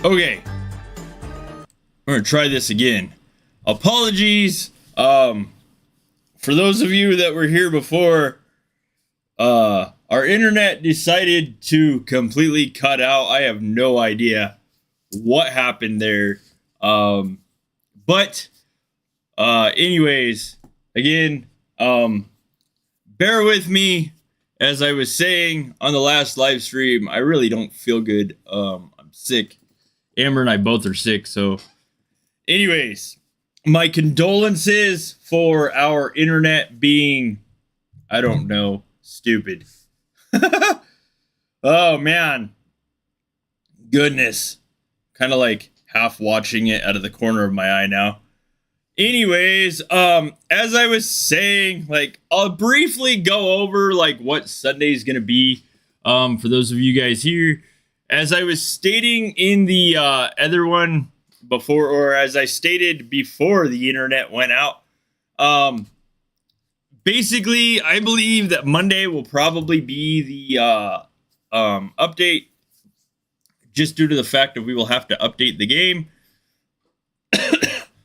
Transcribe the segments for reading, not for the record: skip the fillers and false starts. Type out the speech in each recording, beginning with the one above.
Okay, we're gonna try this again. Apologies, for those of you that were here before. Our internet decided to completely cut out. I have no idea what happened there. But anyways, again, bear with me. As I was saying on the last live stream, I really don't feel good. I'm sick. Amber and I both are sick. So anyways, my condolences for our internet being, I don't know, stupid. Oh, man. Goodness. Kind of like half watching it out of the corner of my eye now. Anyways, as I was saying, like, I'll briefly go over, like, what Sunday's gonna be, for those of you guys here. As I was stating in the, other one before, or as I stated before the internet went out, basically, I believe that Monday will probably be the, update, just due to the fact that we will have to update the game.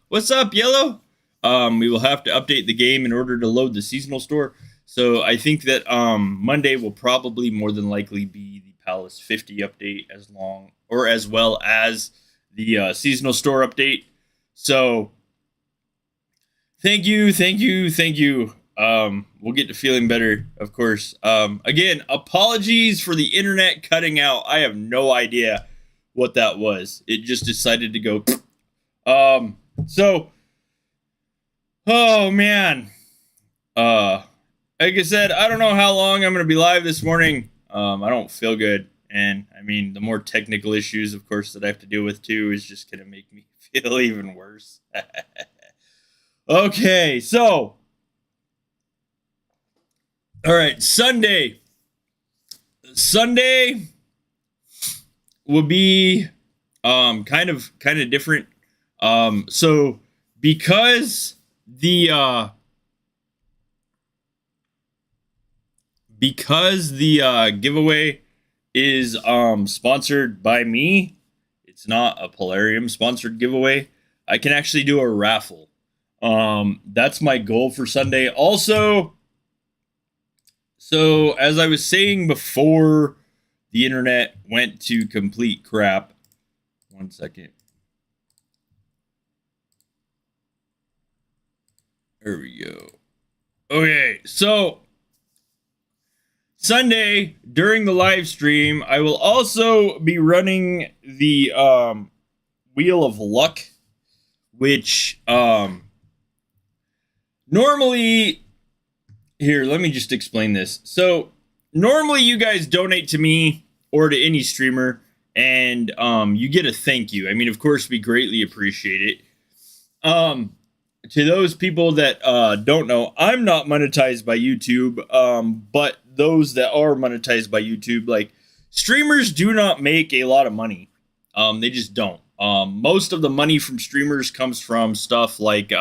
What's up, Yellow? We will have to update the game in order to load the seasonal store. So I think that Monday will probably more than likely be the Palace 50 update as well as the seasonal store update. So thank you. We'll get to feeling better, of course. Again, apologies for the internet cutting out. I have no idea what that was. It just decided to go. So, oh man, like I said, I don't know how long I'm going to be live this morning. I don't feel good. And I mean, the more technical issues, of course, that I have to deal with too is just going to make me feel even worse. Okay, so, all right, Sunday will be, kind of different. So because the giveaway is sponsored by me, it's not a Polarium sponsored giveaway. I can actually do a raffle. That's my goal for Sunday. Also, so as I was saying before the internet went to complete crap, 1 second. There we go. Okay, so Sunday during the live stream, I will also be running the Wheel of Luck, which normally, here, let me just explain this. So normally you guys donate to me or to any streamer, and you get a thank you. I mean, of course, we greatly appreciate it. To those people that don't know, I'm not monetized by YouTube, but those that are monetized by YouTube, like, streamers do not make a lot of money. They just don't. Most of the money from streamers comes from stuff like,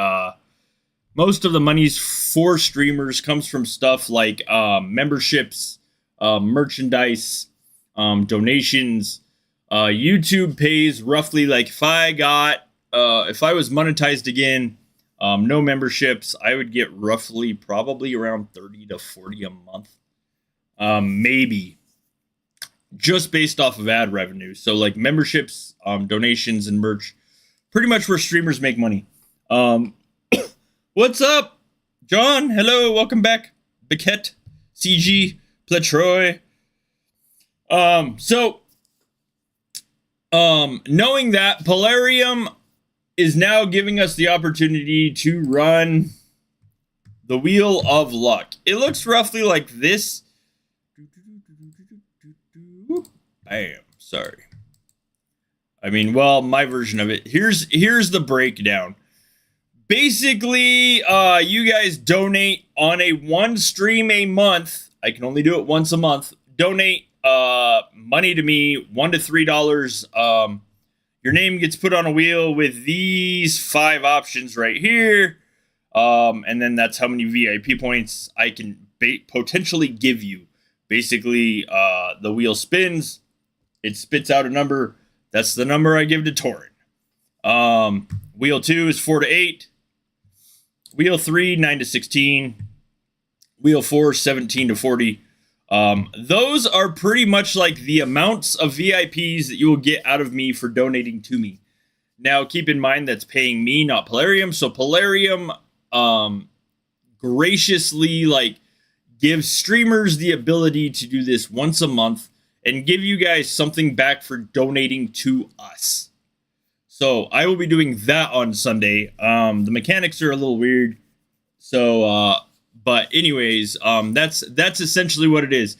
memberships, merchandise, donations. YouTube pays roughly, like, if I was monetized again, no memberships, I would get roughly probably around 30 to 40 a month. Maybe. Just based off of ad revenue. So like memberships, donations, and merch. Pretty much where streamers make money. What's up, John? Hello, welcome back. Biquette, CG, Pletroy. Knowing that Polarium is now giving us the opportunity to run the Wheel of Luck. It looks roughly like this. Bam, sorry. I mean, well, my version of it. Here's the breakdown. Basically, you guys donate on a one stream a month. I can only do it once a month. Donate money to me, $1 to $3. Your name gets put on a wheel with these 5 options right here. And then that's how many VIP points I can potentially give you. Basically, the wheel spins. It spits out a number. That's the number I give to Torin. Wheel 2 is 4 to 8. Wheel 3, 9 to 16. Wheel 4, 17 to 40. Those are pretty much like the amounts of VIPs that you will get out of me for donating to me. Now, keep in mind that's paying me, not Polarium. So Polarium graciously gives streamers the ability to do this once a month and give you guys something back for donating to us. So I will be doing that on Sunday. The mechanics are a little weird. So, But anyways, that's essentially what it is.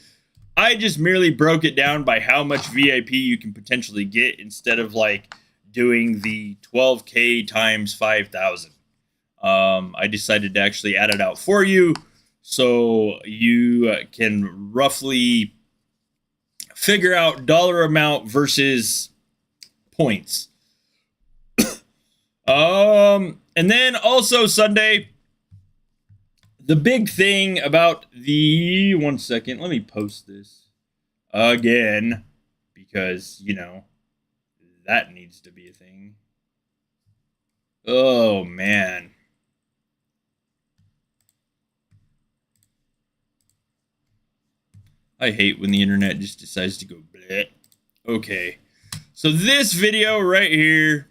I just merely broke it down by how much VIP you can potentially get instead of like doing the 12K times 5,000. I decided to actually add it out for you so you can roughly figure out dollar amount versus points. And then also Sunday, the big thing about the 1 second, let me post this again because, you know, that needs to be a thing. Oh, man. I hate when the internet just decides to go bleh. Okay. So this video right here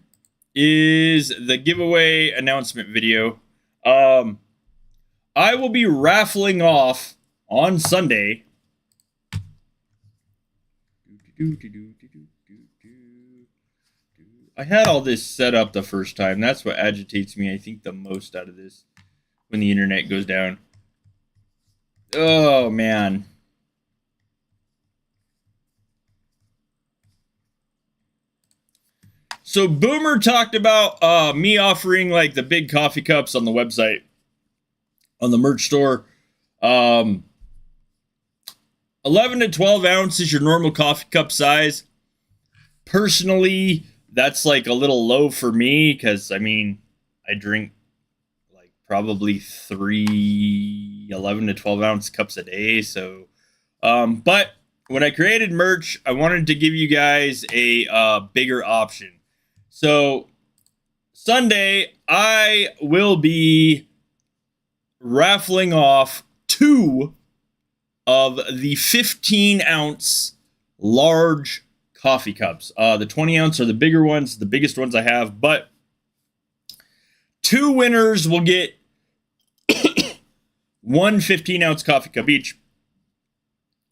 is the giveaway announcement video. I will be raffling off on Sunday. I had all this set up the first time. That's what agitates me, I think, the most out of this when the internet goes down. Oh, man. So Boomer talked about me offering like the big coffee cups on the website, on the merch store. 11 to 12 ounce is your normal coffee cup size. Personally, that's like a little low for me because, I mean, I drink like probably 11 to 12 ounce cups a day. So, but when I created merch, I wanted to give you guys a bigger option. So Sunday, I will be raffling off 2 of the 15 ounce large coffee cups. The 20 ounce are the bigger ones, the biggest ones I have, but 2 winners will get 1 15 ounce coffee cup each.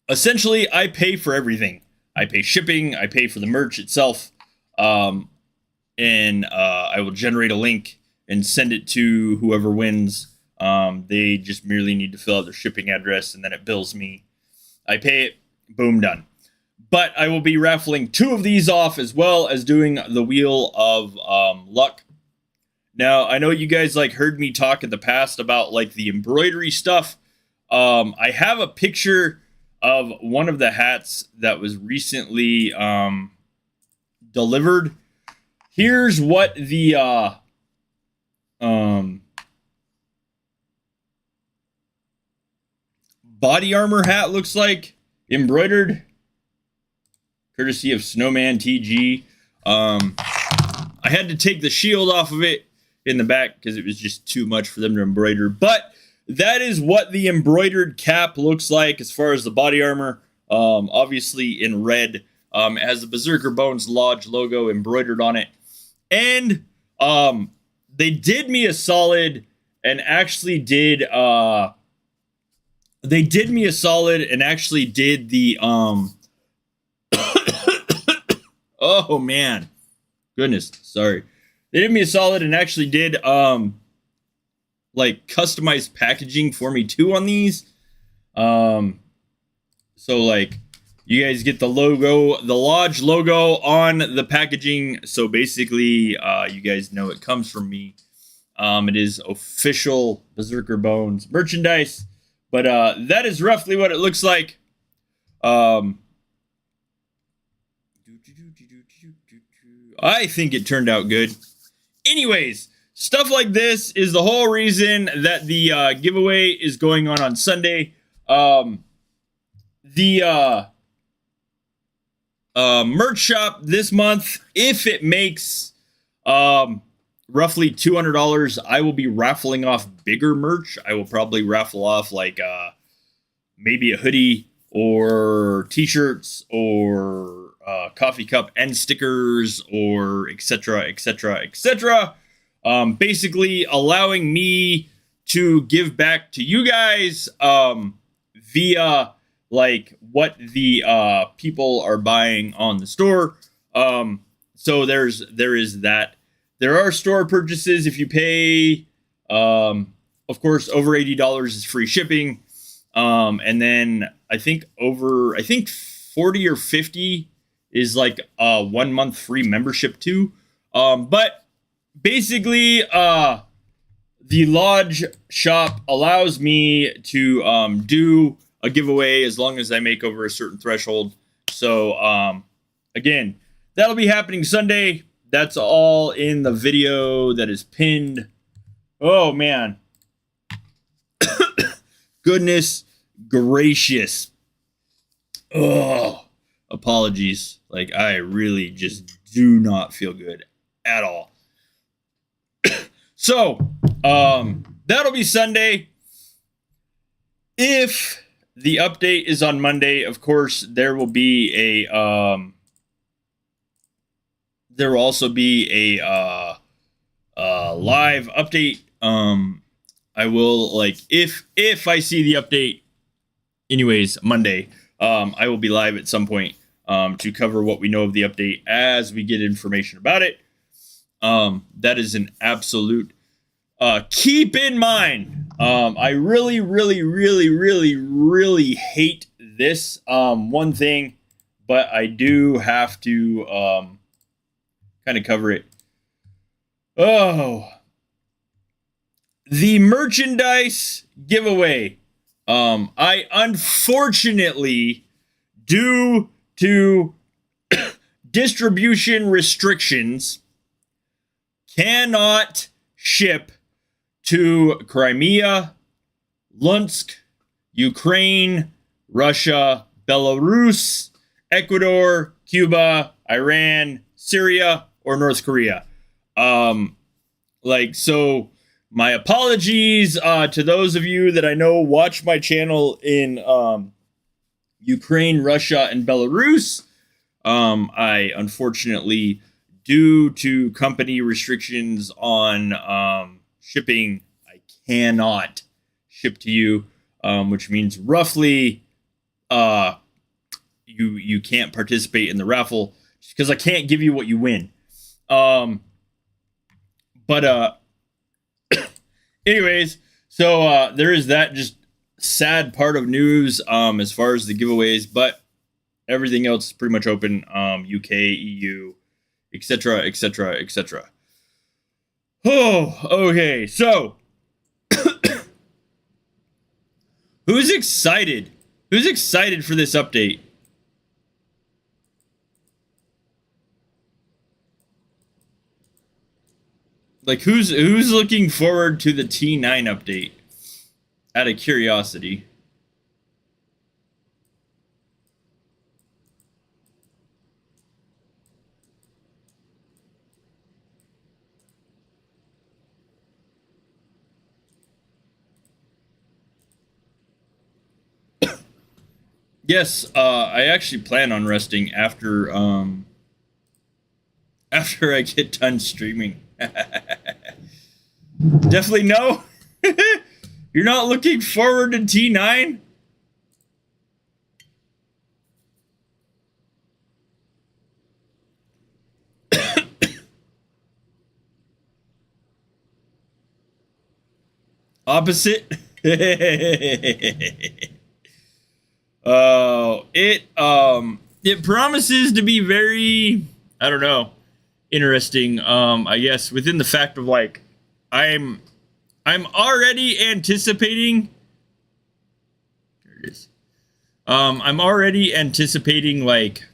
Essentially, I pay for everything. I pay shipping, I pay for the merch itself, and I will generate a link and send it to whoever wins. They just merely need to fill out their shipping address, and then it bills me. I pay it, boom, done. But I will be raffling 2 of these off as well as doing the Wheel of Luck. Now, I know you guys like heard me talk in the past about like the embroidery stuff. I have a picture of one of the hats that was recently delivered. Here's what the body armor hat looks like, embroidered, courtesy of Snowman TG. I had to take the shield off of it in the back because it was just too much for them to embroider. But that is what the embroidered cap looks like as far as the body armor. Obviously in red. It has the Berserkr Bones Lodge logo embroidered on it. And they did me a solid and actually did the oh man, goodness, sorry. They did me a solid and actually did like customized packaging for me too on these. So like you guys get the logo, the Lodge logo on the packaging. So basically, you guys know it comes from me. It is official Berserkr Bones merchandise. But that is roughly what it looks like. I think it turned out good. Anyways, stuff like this is the whole reason that the giveaway is going on Sunday. The merch shop this month, if it makes roughly $200, I will be raffling off bigger merch. I will probably raffle off like maybe a hoodie or t-shirts or coffee cup end stickers or etc, etc, etc. Basically allowing me to give back to you guys via like what the people are buying on the store. So there is that. There are store purchases if you pay of course, over $80 is free shipping. And then I think 40 or 50 is like a 1 month free membership too. But basically, the Lodge shop allows me to do a giveaway as long as I make over a certain threshold. So again, that'll be happening Sunday. That's all in the video that is pinned. Oh man. Goodness gracious. Oh, apologies. Like, I really just do not feel good at all. So, that'll be Sunday. If the update is on Monday, of course, there will be a, there will also be a live update. I will, like, if I see the update, anyways, Monday, I will be live at some point to cover what we know of the update as we get information about it. That is an absolute keep in mind. I really, really, really, really, really hate this one thing, but I do have to kind of cover it. Oh, the merchandise giveaway. I unfortunately, due to distribution restrictions, cannot ship to Crimea, Lunsk, Ukraine, Russia, Belarus, Ecuador, Cuba, Iran, Syria, or North Korea. So my apologies to those of you that I know watch my channel in Ukraine, Russia, and Belarus. I unfortunately, due to company restrictions on shipping, I cannot ship to you, which means roughly you can't participate in the raffle because I can't give you what you win. Anyways, so there is that just sad part of news as far as the giveaways, but everything else is pretty much open. UK, EU, etc., etc., etc. Oh, okay. So, who's excited? Who's excited for this update? Like, who's looking forward to the T9 update? Out of curiosity. Yes, I actually plan on resting after I get done streaming. Definitely no. You're not looking forward to T9? Opposite? Oh, it promises to be very, I don't know, interesting. I guess within the fact of like, I'm already anticipating. There it is. I'm already anticipating like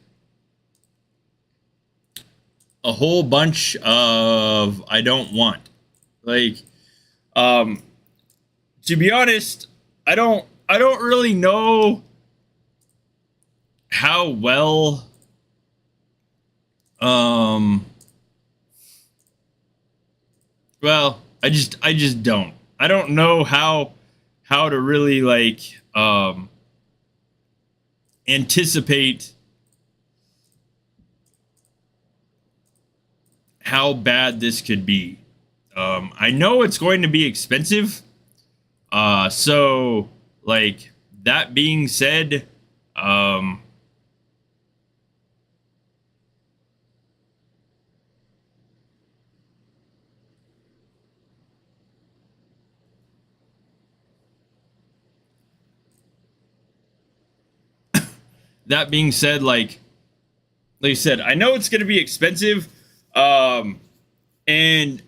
a whole bunch of I don't want. Like, to be honest, I don't really know how well well, I just don't. I don't know how to really like anticipate how bad this could be. I know it's going to be expensive. So like that being said, that being said, like I said, I know it's going to be expensive, and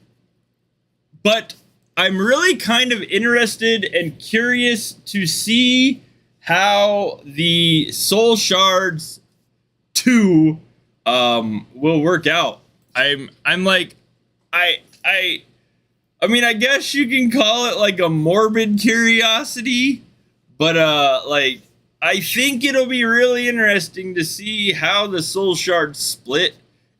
but I'm really kind of interested and curious to see how the Soul Shards 2 will work out. I'm like I mean, I guess you can call it like a morbid curiosity, but like I think it'll be really interesting to see how the Soul Shards split,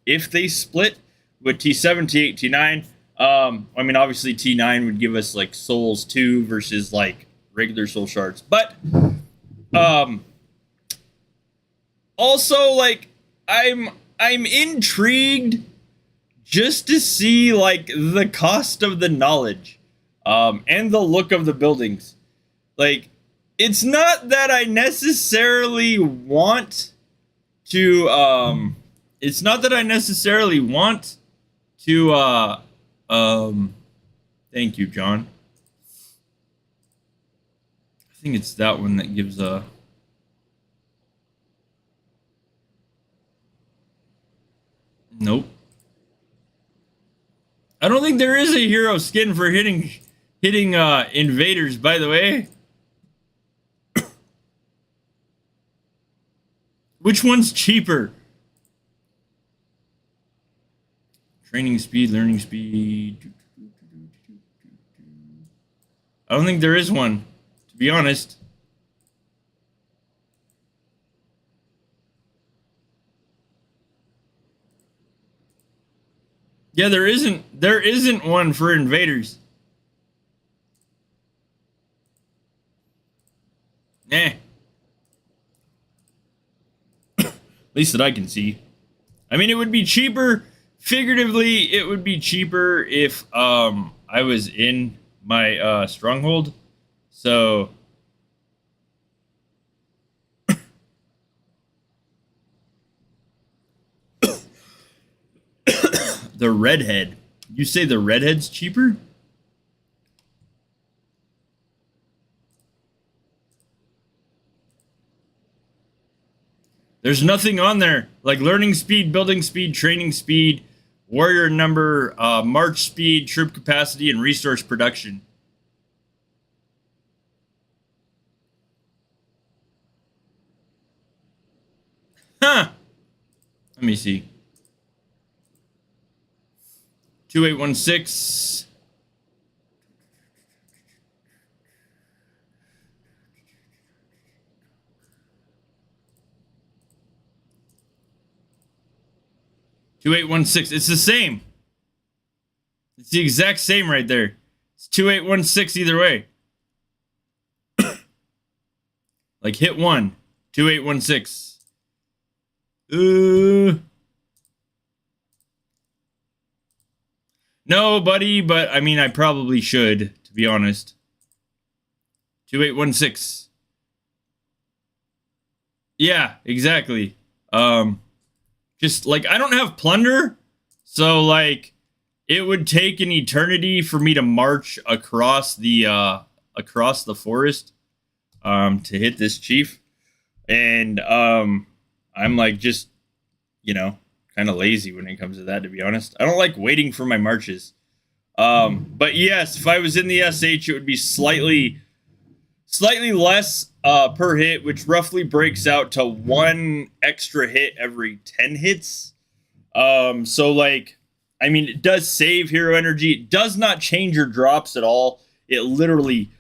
if they split with T7, T8, T9. I mean, obviously T9 would give us like Souls 2 versus like regular Soul Shards, but also like I'm intrigued just to see like the cost of the knowledge and the look of the buildings. Like, it's not that I necessarily want to thank you, John. I think it's that one that gives a nope. I don't think there is a hero skin for hitting invaders, by the way. Which one's cheaper? Training speed, learning speed. I don't think there is one, to be honest. Yeah, there isn't one for invaders. At least that I can see. I mean, it would be cheaper, figuratively, it would be cheaper if I was in my stronghold. So the redhead. You say the redhead's cheaper? There's nothing on there like learning speed, building speed, training speed, warrior number, march speed, troop capacity, and resource production. Huh. Let me see. 2816. It's the same. It's the exact same right there. It's 2816 either way. Like hit 1. 2816. No, buddy, but I mean, I probably should, to be honest. 2816. Yeah, exactly. Just like I don't have plunder, so like it would take an eternity for me to march across the forest to hit this chief. And I'm like just, you know, kind of lazy when it comes to that, to be honest. I don't like waiting for my marches. But yes, if I was in the SH, it would be slightly less per hit, which roughly breaks out to 1 extra hit every 10 hits. So like, I mean, it does save hero energy. It does not change your drops at all. It literally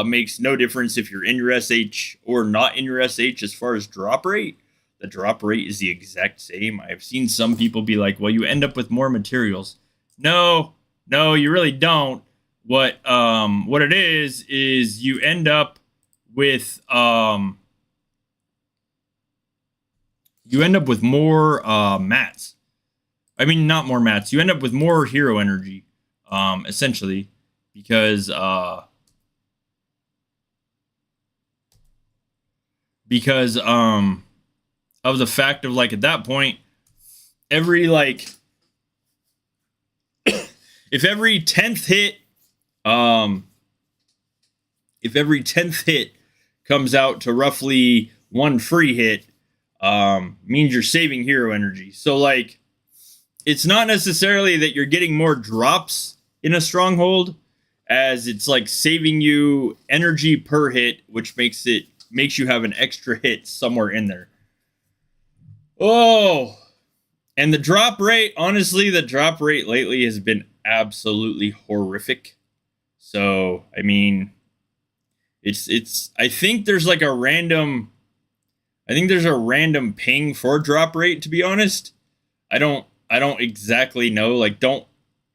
makes no difference if you're in your SH or not in your SH as far as drop rate. The drop rate is the exact same. I've seen some people be like, well, you end up with more materials. No, you really don't. What it is you end up with more mats. I mean, not more mats. You end up with more hero energy, essentially, because of the fact of like at that point, every like if every 10th hit comes out to roughly 1 free hit, means you're saving hero energy. So like, it's not necessarily that you're getting more drops in a stronghold, as it's like saving you energy per hit, which makes you have an extra hit somewhere in there. Oh, and the drop rate, honestly, the drop rate lately has been absolutely horrific. So, I mean, it's I think there's like a random ping for drop rate, to be honest. I don't exactly know, like don't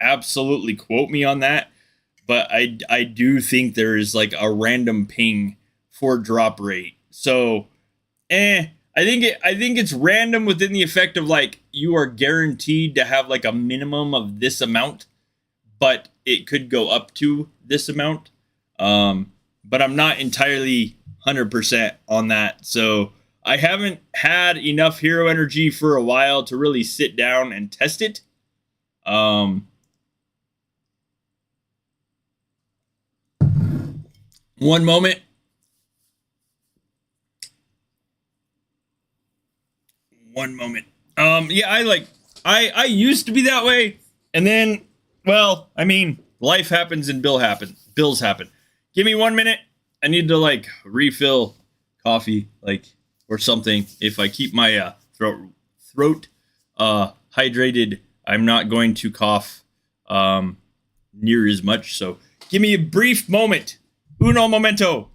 absolutely quote me on that, but I do think there is like a random ping for drop rate. So, I think it's random within the effect of like you are guaranteed to have like a minimum of this amount, but it could go up to this amount. But I'm not entirely 100% on that. So I haven't had enough hero energy for a while to really sit down and test it. One moment. One moment. Yeah, I used to be that way, and then, well, I mean, life happens and bills happen. Give me 1 minute. I need to like refill coffee, like, or something. If I keep my throat hydrated, I'm not going to cough near as much. So give me a brief moment. Uno momento.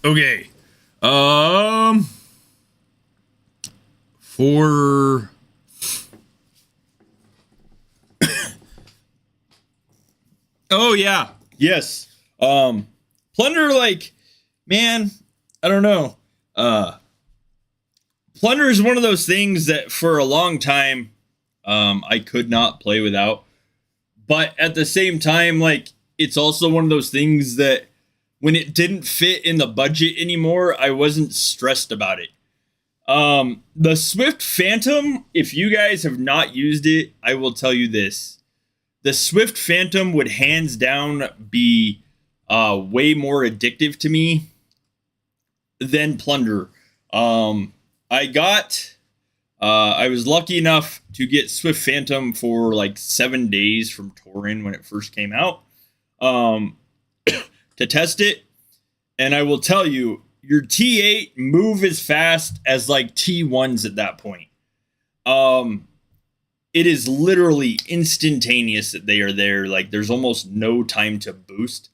Okay. For Oh yeah. Yes. Plunder, like, man, I don't know. Plunder is one of those things that for a long time I could not play without. But at the same time, like, it's also one of those things that when it didn't fit in the budget anymore, I wasn't stressed about it. The Swift Phantom, if you guys have not used it, I will tell you this. The Swift Phantom would hands down be way more addictive to me than Plunder. I got I was lucky enough to get Swift Phantom for like 7 days from Torin when it first came out, to test it. And I will tell you, your T8 move as fast as like T1s at that point. It is literally instantaneous that they are there. Like, there's almost no time to boost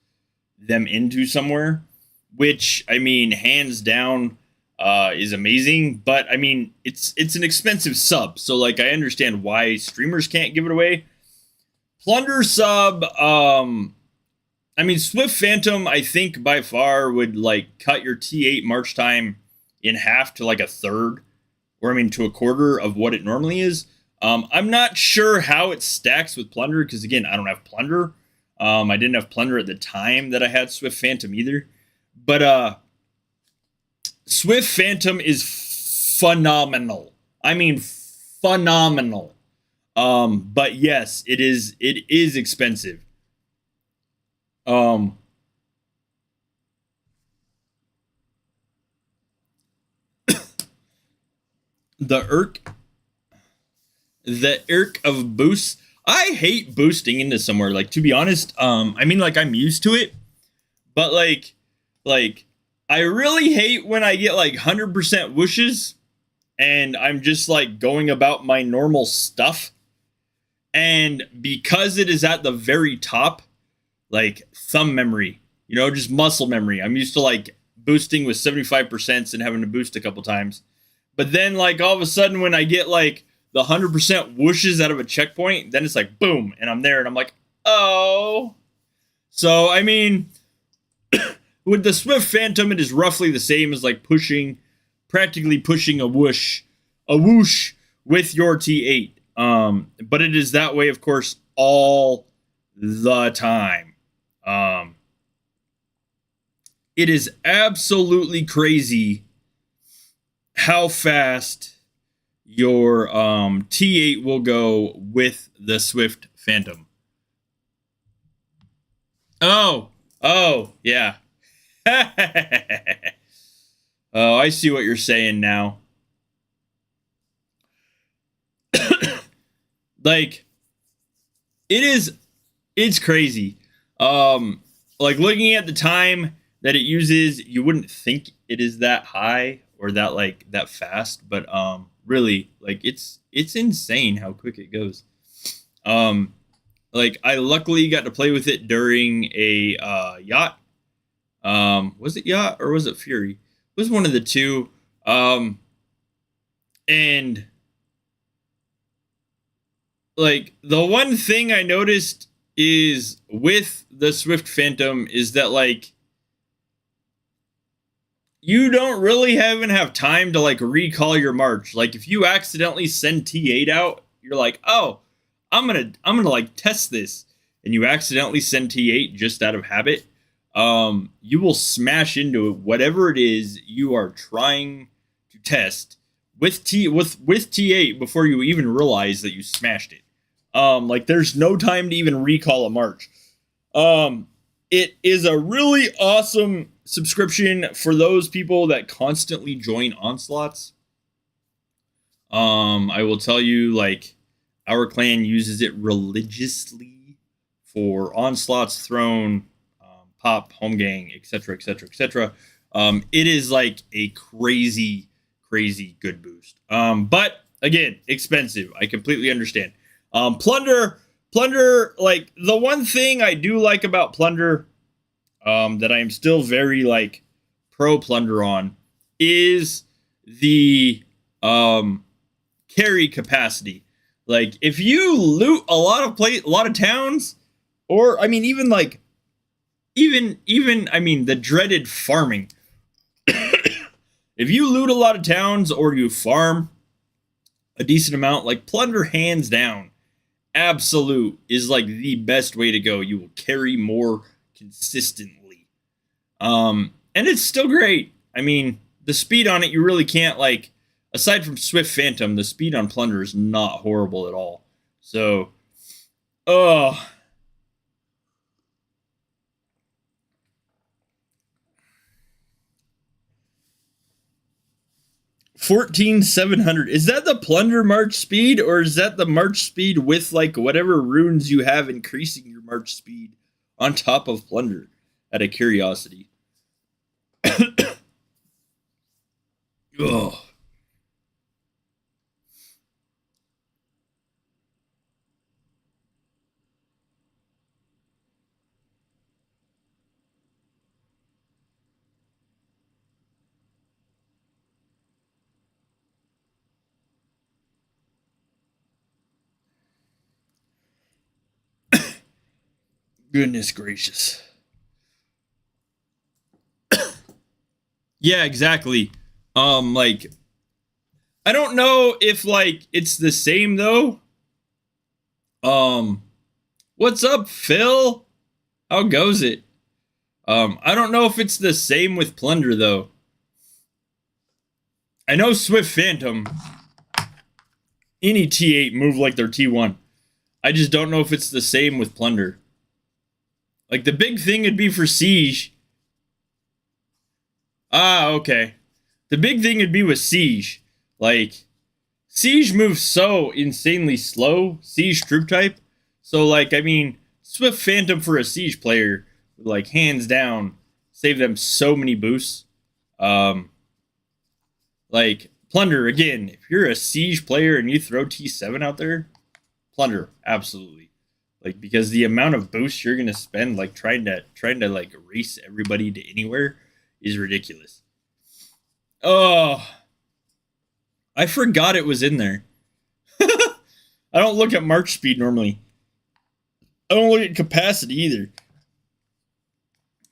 them into somewhere, which, I mean, hands down, is amazing. But I mean, it's an expensive sub, so like I understand why streamers can't give it away. Plunder sub, I mean, Swift Phantom, I think by far would like cut your T8 march time in half to like a third, or I mean to a quarter of what it normally is. I'm not sure how it stacks with Plunder, because again, I don't have Plunder. I didn't have Plunder at the time that I had Swift Phantom either. But Swift Phantom is phenomenal. I mean, phenomenal. But yes, it is expensive. Um the irk of boosts. I hate boosting into somewhere, like, to be honest. I mean, like, I'm used to it, but like I really hate when I get like 100% whooshes and I'm just like going about my normal stuff, and because it is at the very top, like thumb memory, just muscle memory, I'm used to like boosting with 75% and having to boost a couple times. But then, like, all of a sudden, when I get like the 100% whooshes out of a checkpoint, then it's like boom, and I'm there, and I'm like, oh. So I mean, with the Swift Phantom, it is roughly the same as like practically pushing a whoosh with your T8. But it is that way, of course, all the time. It is absolutely crazy how fast your T8 will go with the Swift Phantom. Oh, yeah. Oh, I see what you're saying now. Like, it's crazy. Like looking at the time that it uses, you wouldn't think it is that high or that fast, but really, like it's insane how quick it goes. Like I luckily got to play with it during a yacht. Was it yacht or was it Fury? It was one of the two. And like the one thing I noticed is with the Swift Phantom is that like you don't really even have time to like recall your march. Like if you accidentally send T8 out, you're like, oh, I'm gonna like test this, and you accidentally send T8 just out of habit. You will smash into whatever it is you are trying to test with T8 before you even realize that you smashed it. Like there's no time to even recall a march. It is a really awesome subscription for those people that constantly join onslaughts. I will tell you, like, our clan uses it religiously for onslaughts, throne, pop, home gang, etc., etc., etc. It is like a crazy good boost. But again, expensive. I completely understand. Plunder, like the one thing I do like about Plunder, that I am still very like pro Plunder on, is the carry capacity. Like if you loot a lot of towns, or I mean even like even I mean the dreaded farming. If you loot a lot of towns or you farm a decent amount, like Plunder hands down, absolute is like the best way to go. You will carry more consistently. And it's still great. I mean, the speed on it, you really can't like, aside from Swift Phantom, the speed on Plunder is not horrible at all. So, oh. 14,700. Is that the Plunder march speed, or is that the march speed with like whatever runes you have increasing your march speed on top of Plunder? Out of curiosity. Oh. Goodness gracious. Yeah, exactly. Like I don't know if like it's the same though. What's up, Phil? How goes it? I don't know if it's the same with Plunder though. I know Swift Phantom, any T8 move like their T1. I just don't know if it's the same with Plunder. Like the big thing would be for Siege. Ah, okay. The big thing would be with Siege. Like, Siege moves so insanely slow, Siege troop type. So, like, I mean, Swift Phantom for a Siege player would, like, hands down, save them so many boosts. Like, Plunder, again, if you're a Siege player and you throw T7 out there, Plunder, absolutely. Like, because the amount of boosts you're gonna spend, like, trying to like race everybody to anywhere is ridiculous. Oh, I forgot it was in there. I don't look at march speed normally. I don't look at capacity either.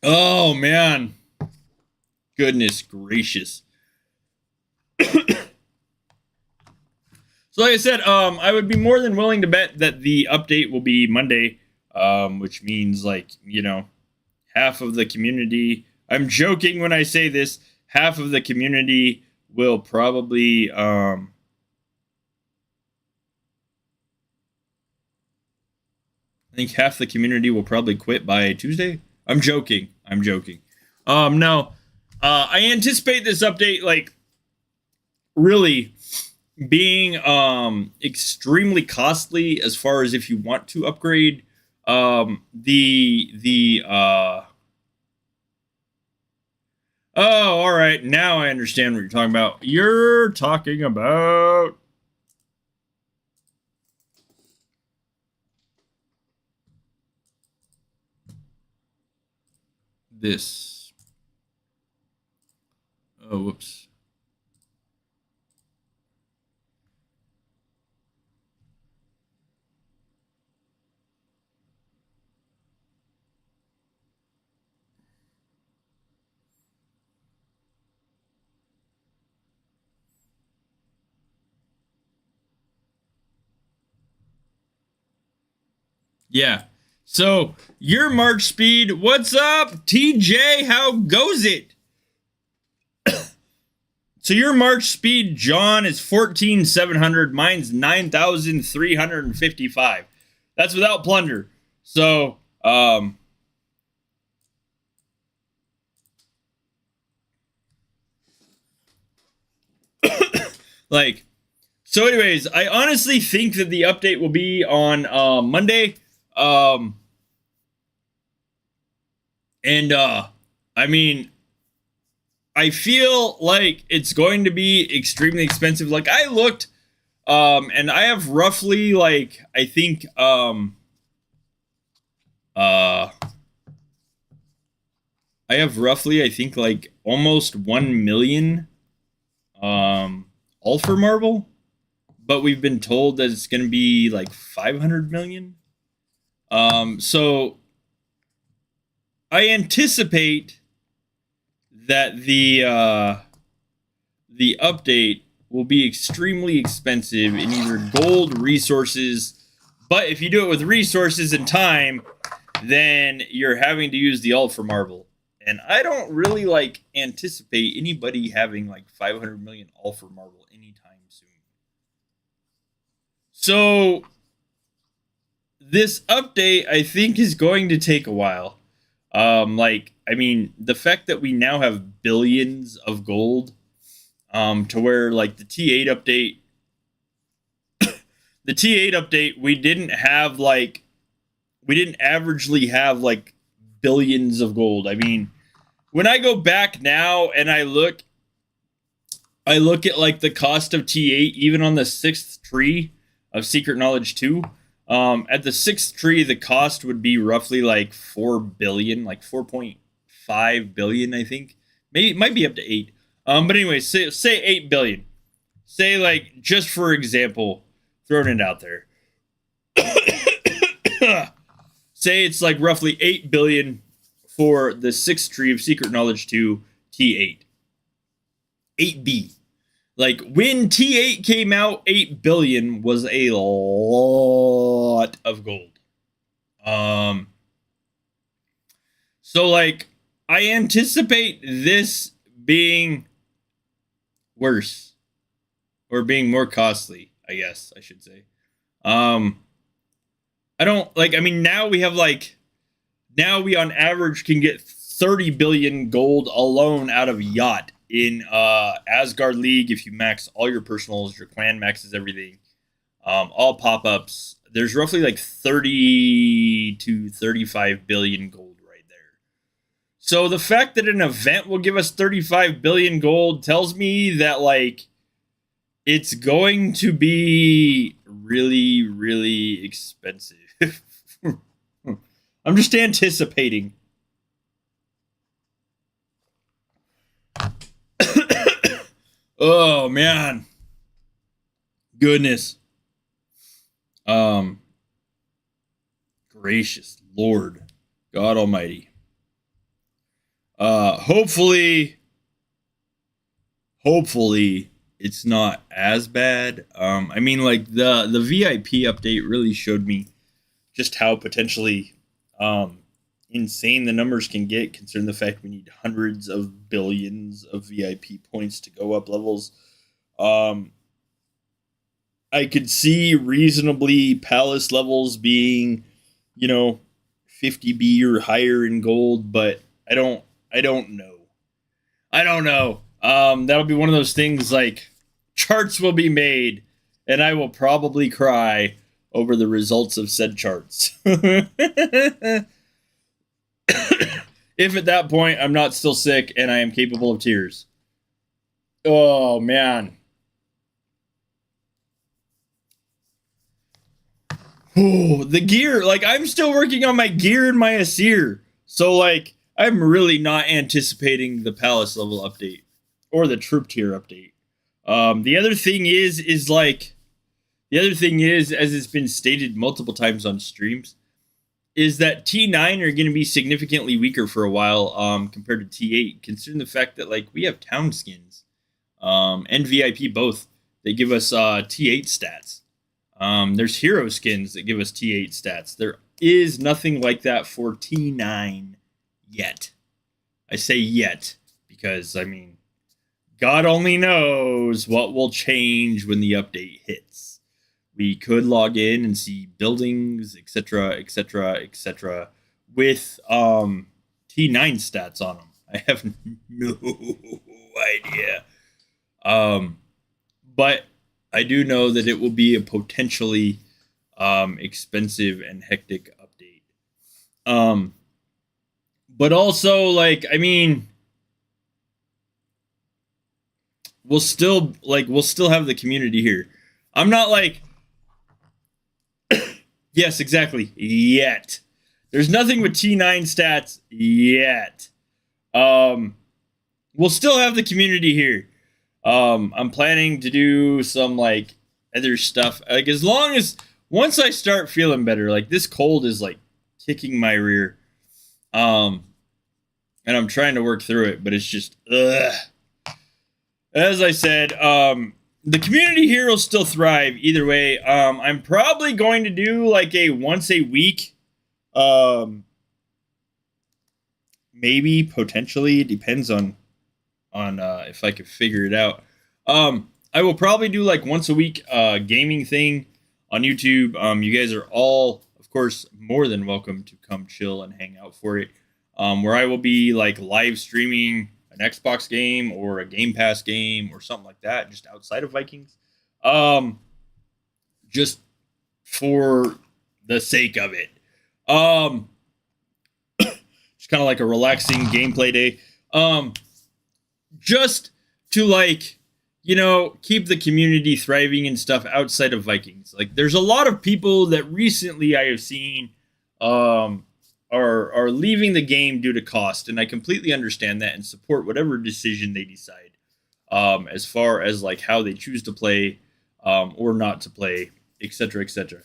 Oh man. Goodness gracious. So like I said, I would be more than willing to bet that the update will be Monday, which means like, half of the community. I'm joking when I say this. Half of the community will probably I think half the community will probably quit by Tuesday. I'm joking. I'm joking. No. I anticipate this update like really being extremely costly as far as if you want to upgrade the oh, all right, now I understand what you're talking about. You're talking about this. Oh, whoops. Yeah. So your March speed, what's up, TJ? How goes it? So your March speed, John, is 14,700. Mine's 9,355. That's without plunder. So, like, so anyways, I honestly think that the update will be on Monday. Um, and I mean, I feel like it's going to be extremely expensive. Like I looked, and I have roughly like I think uh I have roughly I think like almost 1 million Ulfer marble, but we've been told that it's going to be like 500 million. So I anticipate that the update will be extremely expensive in either gold resources, but if you do it with resources and time, then you're having to use the ult for marble. And I don't really like anticipate anybody having like 500 million ult for marble anytime soon. So this update I think is going to take a while. Like I mean, the fact that we now have billions of gold, to where like the T8 update, we didn't averagely have like billions of gold. I mean, when I go back now and I look at like the cost of T8 even on the 6th tree of Secret Knowledge 2. At the 6th tree, the cost would be roughly like 4 billion, like 4.5 billion, I think. Maybe it might be up to 8. But anyway, say 8 billion. Say like just for example, throwing it out there. Say it's like roughly 8 billion for the 6th tree of Secret Knowledge 2 T8. 8B. Like when T8 came out, 8 billion was a lot of gold. Um so like I anticipate this being worse or being more costly, I guess I should say. Um I don't like I mean now we have like now we on average can get 30 billion gold alone out of yacht in Asgard League if you max all your personals, your clan maxes everything. All pop-ups. There's roughly like 30 to 35 billion gold right there. So the fact that an event will give us 35 billion gold tells me that like it's going to be really really expensive. I'm just anticipating. Oh man. Goodness. Um Gracious Lord. God Almighty. Hopefully it's not as bad. I mean, like the VIP update really showed me just how potentially insane the numbers can get, considering the fact we need hundreds of billions of VIP points to go up levels. I could see reasonably palace levels being, 50B or higher in gold, but I don't know. I don't know. That'll be one of those things like charts will be made and I will probably cry over the results of said charts. If at that point I'm not still sick and I am capable of tears. Oh man. Oh, the gear. Like, I'm still working on my gear and my Asir. So, like, I'm really not anticipating the Palace level update or the troop tier update. The other thing is, as it's been stated multiple times on streams, is that T9 are going to be significantly weaker for a while compared to T8, considering the fact that, like, we have town skins and VIP both. They give us T8 stats. There's hero skins that give us T8 stats. There is nothing like that for T9 yet. I say yet because, I mean, God only knows what will change when the update hits. We could log in and see buildings, etc., etc., etc., with T9 stats on them. I have no idea. But I do know that it will be a potentially expensive and hectic update. But also, like, I mean, we'll still have the community here. I'm not like, yes, exactly, yet. There's nothing with T9 stats yet. We'll still have the community here. I'm planning to do some like other stuff. Like as long as once I start feeling better, like this cold is like kicking my rear. And I'm trying to work through it, but it's just ugh. As I said, the community here will still thrive either way. I'm probably going to do like a once a week, maybe potentially. It depends on if I could figure it out. I will probably do like once a week gaming thing on YouTube. You guys are all, of course, more than welcome to come chill and hang out for it. Where I will be like live streaming an Xbox game or a Game Pass game or something like that, just outside of Vikings. Just for the sake of it. Just kind of like a relaxing gameplay day. Just to like, keep the community thriving and stuff outside of Vikings. Like there's a lot of people that recently I have seen are leaving the game due to cost, and I completely understand that and support whatever decision they decide as far as like how they choose to play or not to play, etc., etc.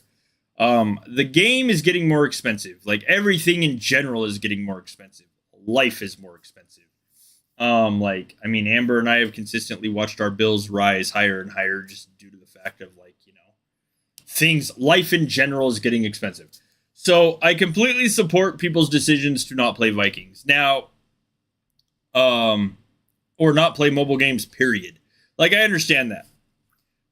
The game is getting more expensive. Like everything in general is getting more expensive. Life is more expensive. Amber and I have consistently watched our bills rise higher and higher just due to the fact of like, life in general is getting expensive. So I completely support people's decisions to not play Vikings. Now, or not play mobile games, period. Like, I understand that.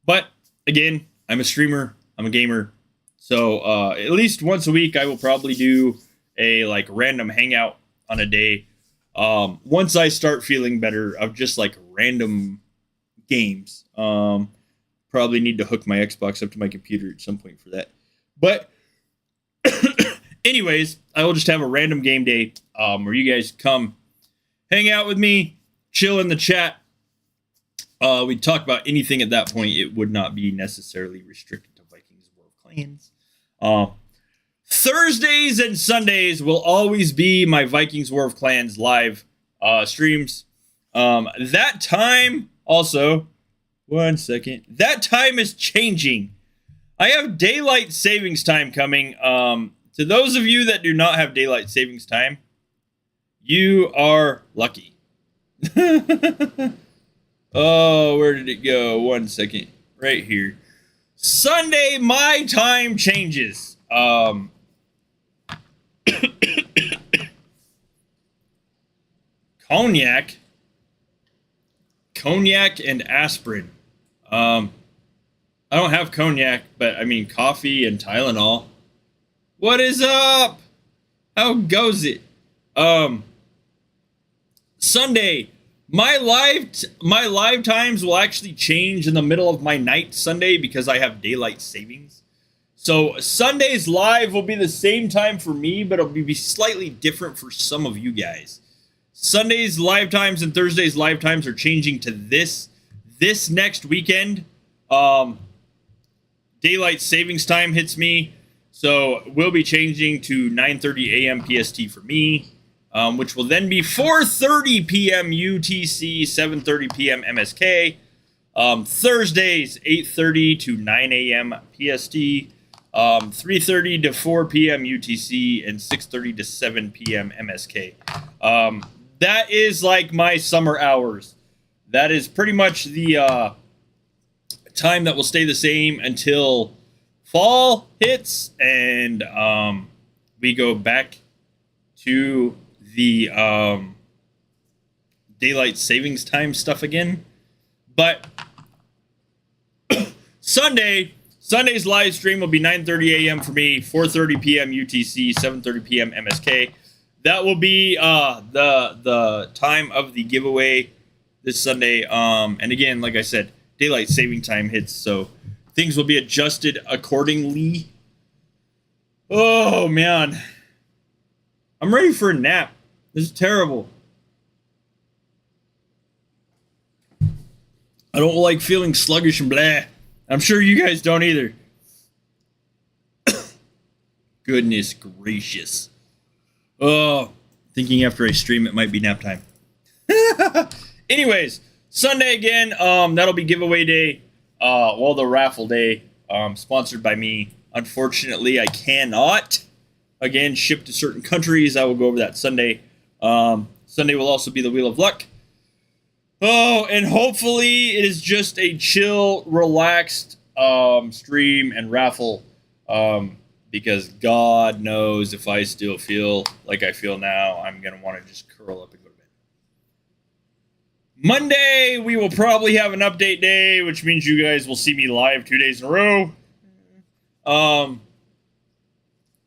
But, again, I'm a streamer. I'm a gamer. So, at least once a week, I will probably do a, like, random hangout on a day. Once I start feeling better of just, like, random games. Probably need to hook my Xbox up to my computer at some point for that. But, anyways, I will just have a random game day where you guys come hang out with me, chill in the chat. We talk about anything at that point. It would not be necessarily restricted to Vikings War of Clans. Thursdays and Sundays will always be my Vikings War of Clans live streams. That time also, one second. That time is changing. I have daylight savings time coming. To those of you that do not have daylight savings time, You are lucky. Oh, where did it go? 1 second. Right here. Sunday, my time changes. Cognac and aspirin. I don't have cognac, but I mean coffee and Tylenol. What is up? How goes it? Sunday, my live times will actually change in the middle of my night Sunday because I have daylight savings. So Sunday's live will be the same time for me, but it'll be slightly different for some of you guys. Sunday's live times and Thursday's live times are changing to this next weekend. Daylight savings time hits me, so we'll be changing to 9:30 a.m. PST for me, which will then be 4:30 p.m. UTC, 7:30 p.m. MSK. Thursdays 8:30 to 9 a.m. PST, 3:30 to 4 p.m. UTC, and 6:30 to 7 p.m. MSK. That is like my summer hours. That is pretty much the time that will stay the same until fall hits and we go back to the daylight savings time stuff again. But Sunday's live stream will be 9:30 a.m. for me, 4:30 p.m. UTC, 7:30 p.m. MSK. That will be the time of the giveaway this Sunday. And again, like I said, daylight saving time hits, so things will be adjusted accordingly. Oh man, I'm ready for a nap. This is terrible. I don't like feeling sluggish and blah. I'm sure you guys don't either. Goodness gracious. Oh, thinking after I stream it might be nap time. Anyways, Sunday again, that'll be giveaway day. The raffle day, sponsored by me. Unfortunately, I cannot, again, ship to certain countries. I will go over that Sunday. Sunday will also be the Wheel of Luck. Oh, and hopefully it is just a chill, relaxed stream and raffle. Because God knows if I still feel like I feel now, I'm going to want to just curl up and go to bed. Monday, we will probably have an update day, which means you guys will see me live 2 days in a row.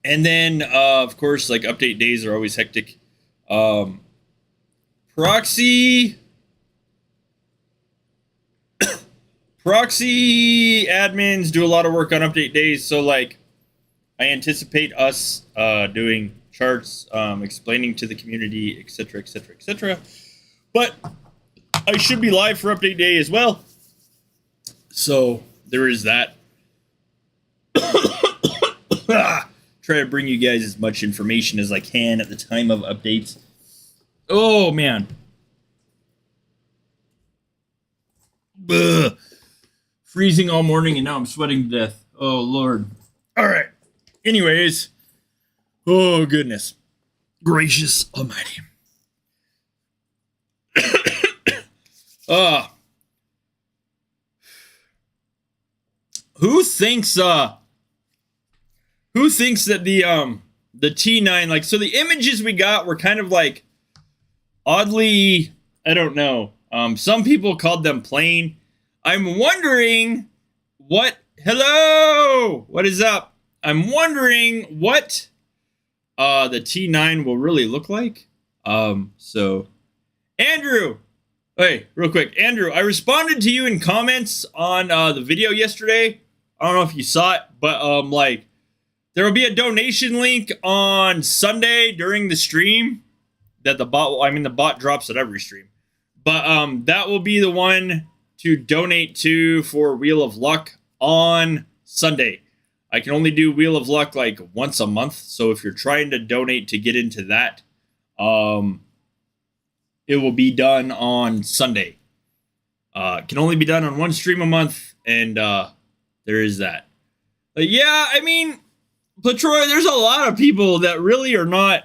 And then, of course, like update days are always hectic. Proxy admins do a lot of work on update days, so like I anticipate us doing charts, explaining to the community, etc., etc., etc. But I should be live for update day as well. So there is that. Try to bring you guys as much information as I can at the time of updates. Oh, man. Ugh. Freezing all morning, and now I'm sweating to death. Oh, Lord. All right. Anyways. Oh, goodness. Gracious almighty. Who thinks that the T9, like, so the images we got were kind of like oddly, I don't know. Some people called them plain. I'm wondering what is up? I'm wondering what the T9 will really look like. So Andrew, hey, real quick, Andrew, I responded to you in comments on the video yesterday. I don't know if you saw it, but like there will be a donation link on Sunday during the stream that the bot drops at every stream. But that will be the one to donate to for Wheel of Luck on Sunday. I can only do Wheel of Luck like once a month. So if you're trying to donate to get into that, it will be done on Sunday. Can only be done on one stream a month, and there is that. But yeah, I mean, Patroy, there's a lot of people that really are not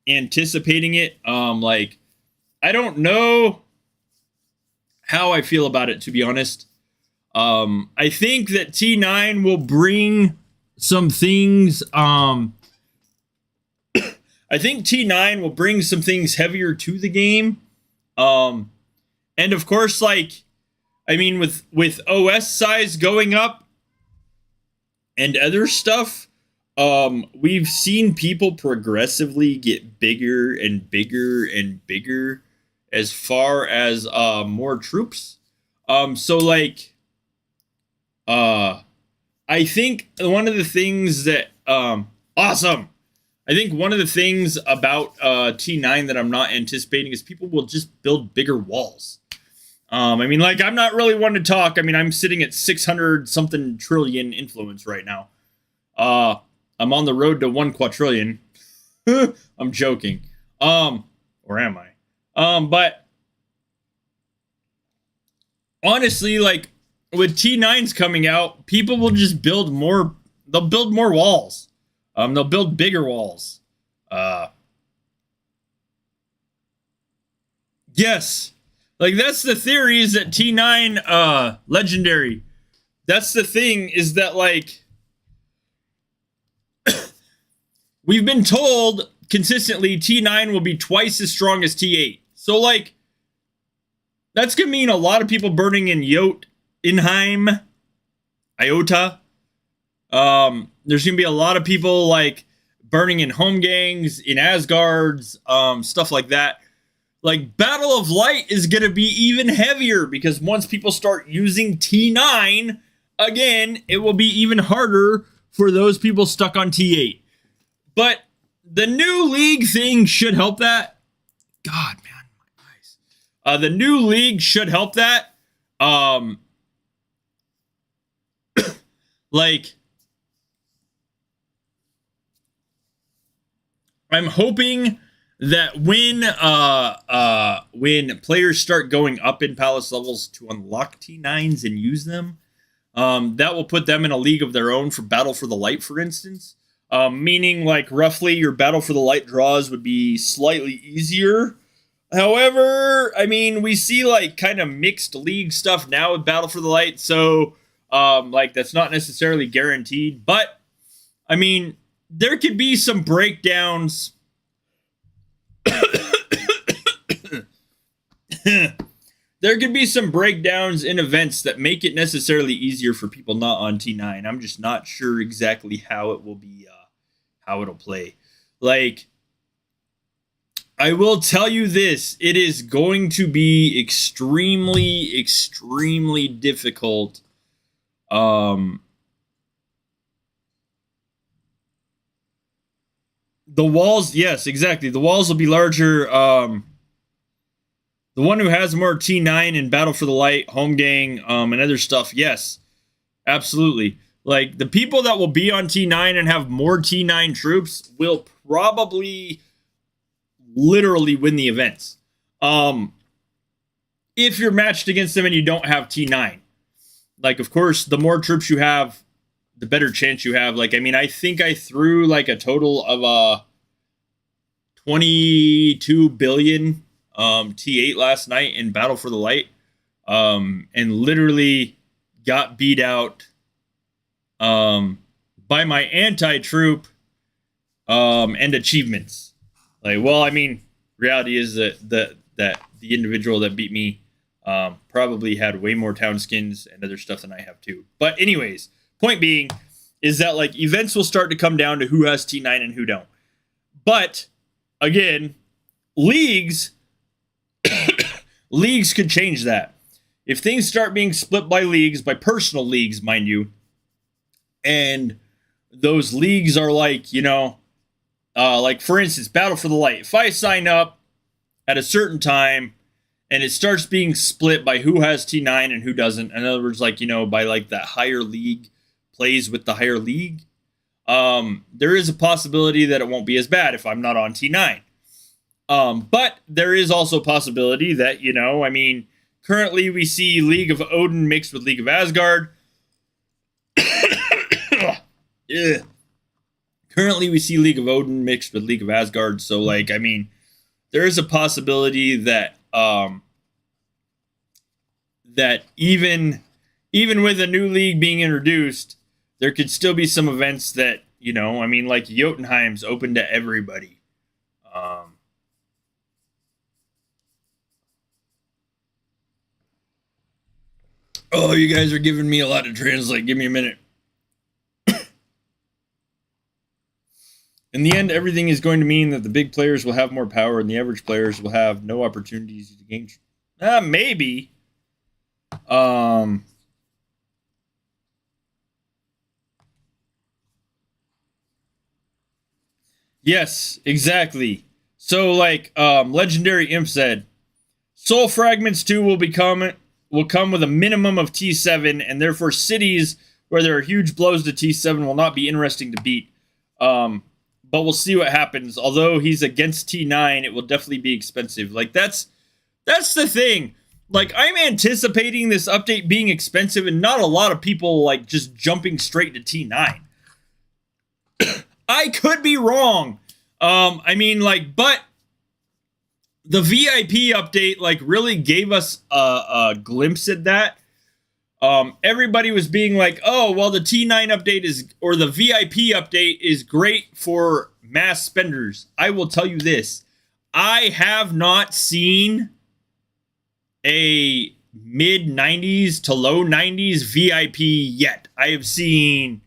anticipating it. Like, I don't know how I feel about it, to be honest. I think that T9 will bring some things. I think T9 will bring some things heavier to the game. And of course, like, I mean, with OS size going up and other stuff, we've seen people progressively get bigger and bigger and bigger as far as more troops. So like, I think one of the things that awesome. I think one of the things about T9 that I'm not anticipating is people will just build bigger walls. I mean, like, I'm not really one to talk. I mean, I'm sitting at 600 something trillion influence right now. I'm on the road to 1 quadrillion. I'm joking. Or am I? But honestly, like, with T9s coming out, people will just build more. They'll build more walls. They'll build bigger walls. Yes. Like, that's the theory, is that T9 legendary. That's the thing, is that, like, we've been told consistently T9 will be twice as strong as T8. So, like, that's going to mean a lot of people burning in Jotunheim, Iota. There's going to be a lot of people, like, burning in home gangs, in Asgards, stuff like that. Like, Battle of Light is going to be even heavier, because once people start using T9, again, it will be even harder for those people stuck on T8. But the new league thing should help that. God, man, my eyes. The new league should help that. Like, I'm hoping that when players start going up in palace levels to unlock T9s and use them, that will put them in a league of their own for Battle for the Light, for instance. Meaning, like, roughly your Battle for the Light draws would be slightly easier. However, I mean, we see, like, kind of mixed league stuff now with Battle for the Light, so, like, that's not necessarily guaranteed. But, I mean, there could be some breakdowns. There could be some breakdowns in events that make it necessarily easier for people not on T9. I'm just not sure exactly how it will be, how it'll play. Like, I will tell you this, it is going to be extremely, extremely difficult. The walls, yes, exactly. The walls will be larger. The one who has more T9 in Battle for the Light, Home Gang, and other stuff, yes, absolutely. Like, the people that will be on T9 and have more T9 troops will probably literally win the events. If you're matched against them and you don't have T9. Like, of course, the more troops you have, the better chance you have. Like, I mean, I think I threw, like, a total of 22 billion T8 last night in Battle for the Light, and literally got beat out by my anti-troop and achievements. Like, well, I mean, reality is that the individual that beat me probably had way more town skins and other stuff than I have too. But anyways, point being is that, like, events will start to come down to who has T9 and who don't. But again, leagues could change that. If things start being split by leagues, by personal leagues, mind you, and those leagues are like, you know, like, for instance, Battle for the Light. If I sign up at a certain time and it starts being split by who has T9 and who doesn't, in other words, like, you know, by, like, that higher league plays with the higher league, there is a possibility that it won't be as bad if I'm not on T9. But there is also a possibility that, you know, I mean, currently we see League of Odin mixed with League of Asgard. Currently, we see League of Odin mixed with League of Asgard. So, like, I mean, there is a possibility that that even with a new league being introduced, there could still be some events that, you know, I mean, like Jotunheim's open to everybody. Oh, you guys are giving me a lot to translate. Give me a minute. In the end, everything is going to mean that the big players will have more power and the average players will have no opportunities to gain. Maybe. Yes, exactly. So, like, Legendary Imp said, Soul Fragments 2 will come with a minimum of T7, and therefore cities where there are huge blows to T7 will not be interesting to beat. But we'll see what happens. Although he's against T9, it will definitely be expensive. Like, that's the thing. Like, I'm anticipating this update being expensive and not a lot of people, like, just jumping straight to T9. I could be wrong. I mean, like, but the VIP update, like, really gave us a glimpse at that. Everybody was being like, oh, well, the T9 update or the VIP update is great for mass spenders. I will tell you this. I have not seen a mid 90s to low 90s VIP yet. I have seen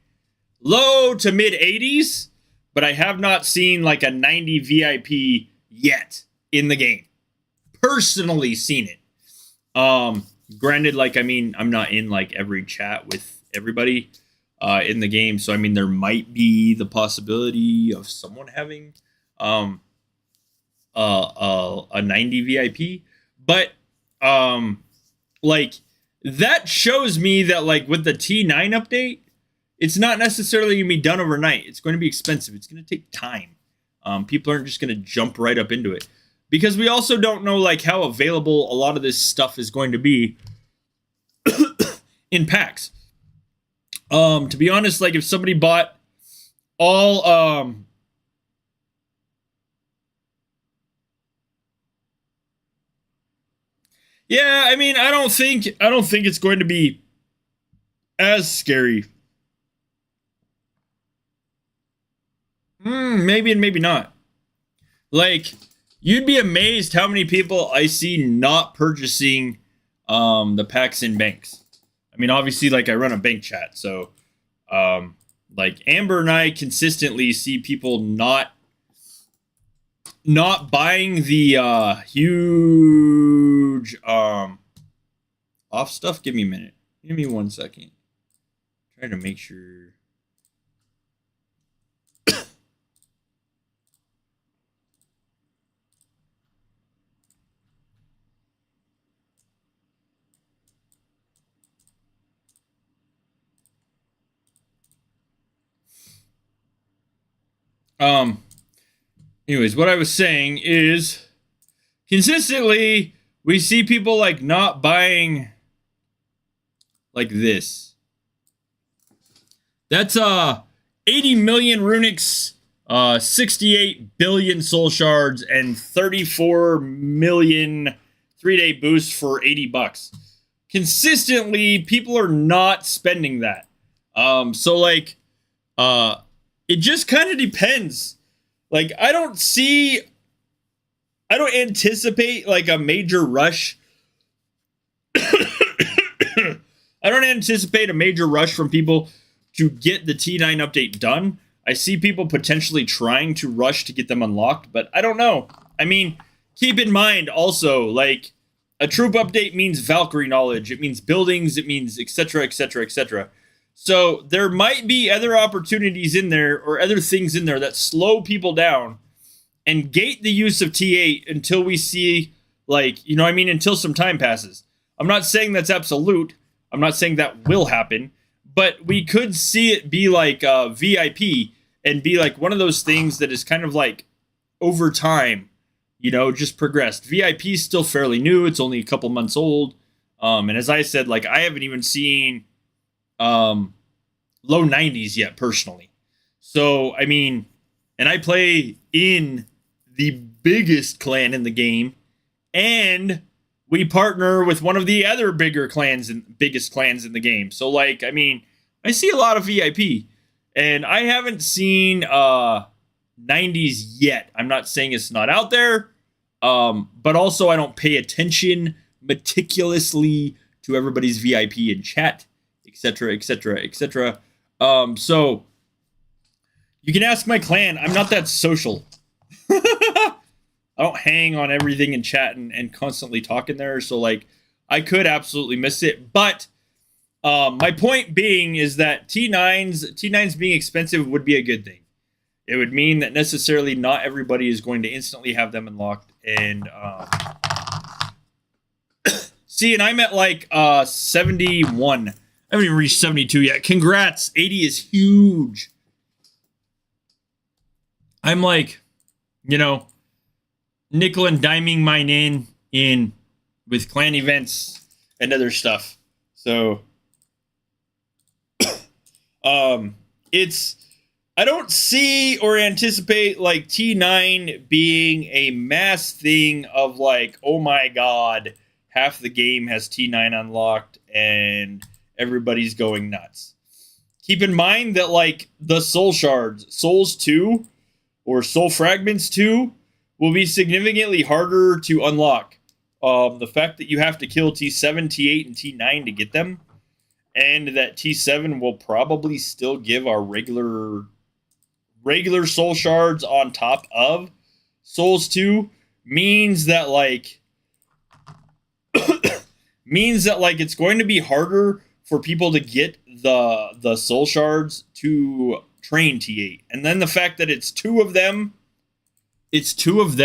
low to mid 80s, but I have not seen like a 90 VIP yet in the game. Personally seen it. Granted, like, I mean, I'm not in like every chat with everybody in the game, so I mean, there might be the possibility of someone having a 90 VIP, but like, that shows me that, like, with the T9 update, it's not necessarily gonna be done overnight. It's going to be expensive. It's going to take time. People aren't just going to jump right up into it. Because we also don't know, like, how available a lot of this stuff is going to be in packs. To be honest, like, if somebody bought all yeah, I mean, I don't think it's going to be as scary. Maybe and maybe not. Like, you'd be amazed how many people I see not purchasing the packs in banks. I mean, obviously, like, I run a bank chat, so like, Amber and I consistently see people not buying the huge off stuff. Give me a minute. Give me 1 second. Trying to make sure. Anyways, what I was saying is, consistently we see people, like, not buying like this. That's 80 million runics, 68 billion soul shards, and 34 million 3-day boosts for $80. Consistently, people are not spending that. So, like, it just kind of depends. Like, I don't anticipate, like, a major rush. I don't anticipate a major rush from people to get the T9 update done. I see people potentially trying to rush to get them unlocked, but I don't know. I mean, keep in mind also, like, a troop update means Valkyrie knowledge. It means buildings. It means etc., etc., etc. So there might be other opportunities in there or other things in there that slow people down and gate the use of T8 until we see, like, you know what I mean, until some time passes. I'm not saying that's absolute. I'm not saying that will happen, but we could see it be like VIP and be like one of those things that is kind of like over time, you know, just progressed. VIP is still fairly new. It's only a couple months old. And as I said, like, I haven't even seen low 90s yet personally. So, I mean, and I play in the biggest clan in the game, and we partner with one of the other bigger clans and biggest clans in the game. So, like, I mean, I see a lot of VIP, and I haven't seen 90s yet. I'm not saying it's not out there, but also I don't pay attention meticulously to everybody's VIP in chat, etc., etc., etc. So you can ask my clan. I'm not that social. I don't hang on everything in chat and constantly talk in there. So, like, I could absolutely miss it. But my point being is that T9s being expensive would be a good thing. It would mean that necessarily not everybody is going to instantly have them unlocked. And see, and I'm at like 71. I haven't even reached 72 yet. Congrats. 80 is huge. I'm like, you know, nickel and diming mine in with clan events and other stuff. So it's, I don't see or anticipate like T9 being a mass thing of like, oh my god, half the game has T9 unlocked and everybody's going nuts. Keep in mind that like the soul shards, souls 2 or soul fragments 2 will be significantly harder to unlock. The fact that you have to kill T7, T8, and T9 to get them, and that T7 will probably still give our regular soul shards on top of souls 2 means that like it's going to be harder for people to get the soul shards to train T8. And then the fact that it's two of them to it's two of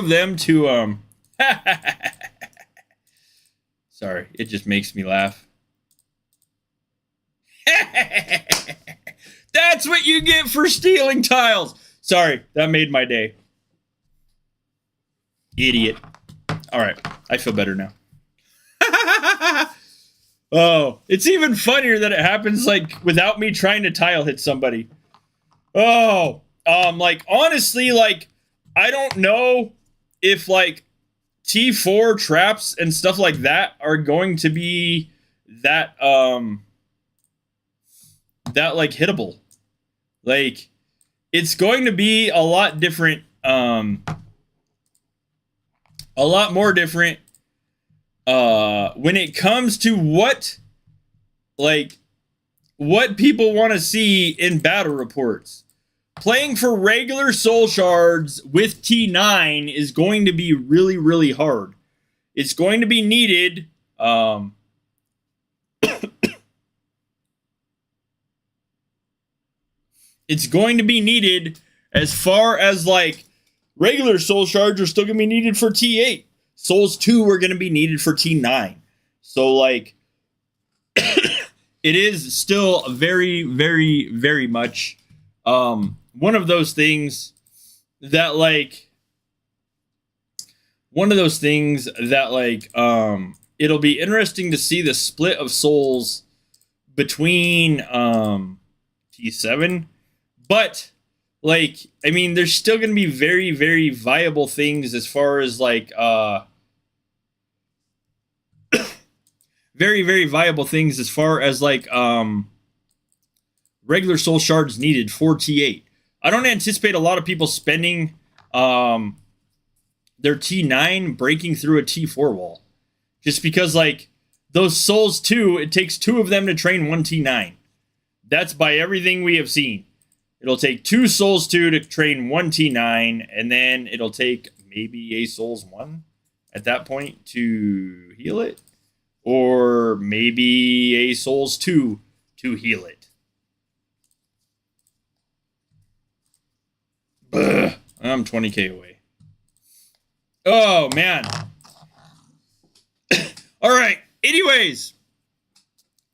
them to sorry, it just makes me laugh. That's what you get for stealing tiles. Sorry, that made my day. Idiot. All right, I feel better now. Oh, it's even funnier that it happens like without me trying to tile hit somebody. Oh, like honestly, like I don't know if like T4 traps and stuff like that are going to be that like hittable. Like it's going to be a lot different, a lot more different when it comes to what people want to see in battle reports. Playing for regular soul shards with T9 is going to be really, really hard. It's going to be needed. It's going to be needed as far as like regular soul shards are still going to be needed for T8. Souls 2 are going to be needed for T9. So like it is still very, very, very much one of those things that it'll be interesting to see the split of souls between T7, but like I mean there's still going to be very, very viable things as far as like very, very viable things as far as like regular soul shards needed for T8. I don't anticipate a lot of people spending their T9 breaking through a T4 wall. Just because, like, those souls 2, it takes 2 of them to train 1 T9. That's by everything we have seen. It'll take 2 souls 2 to train 1 T9, and then it'll take maybe a souls 1 at that point to heal it. Or maybe a souls 2 to heal it. Ugh, I'm 20k away. Oh, man. All right. Anyways,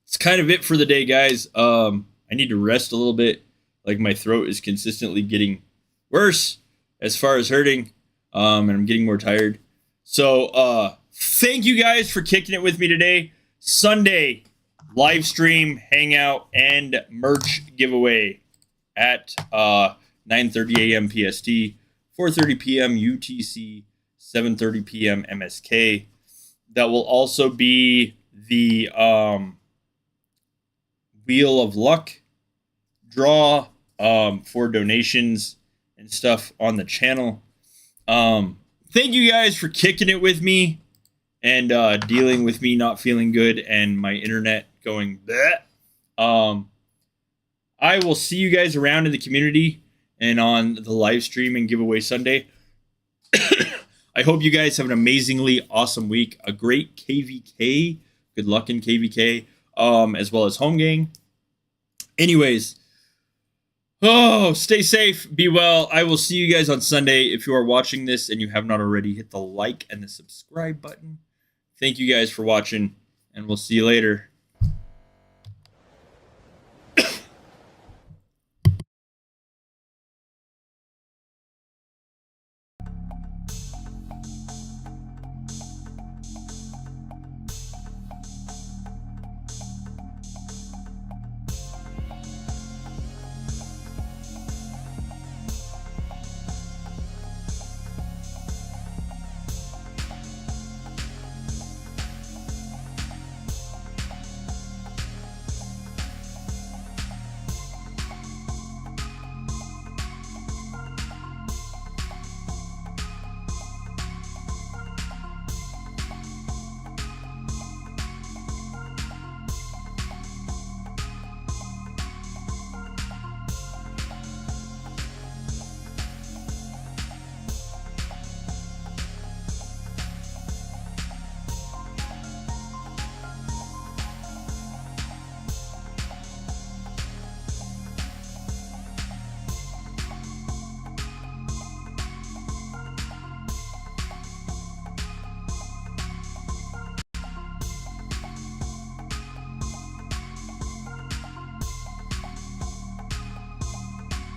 it's kind of it for the day, guys. I need to rest a little bit. Like, my throat is consistently getting worse as far as hurting. And I'm getting more tired. So, thank you guys for kicking it with me today. Sunday, live stream, hangout, and merch giveaway at 9:30 a.m. PST, 4:30 p.m. UTC, 7:30 p.m. MSK. That will also be the Wheel of Luck draw for donations and stuff on the channel. Thank you guys for kicking it with me and dealing with me not feeling good and my internet going bleh. I will see you guys around in the community and on the live stream and giveaway Sunday. I hope you guys have an amazingly awesome week. A great KVK. Good luck in KVK, as well as home gang. Anyways, stay safe, be well. I will see you guys on Sunday. If you are watching this and you have not already, hit the like and the subscribe button. Thank you guys for watching, and we'll see you later.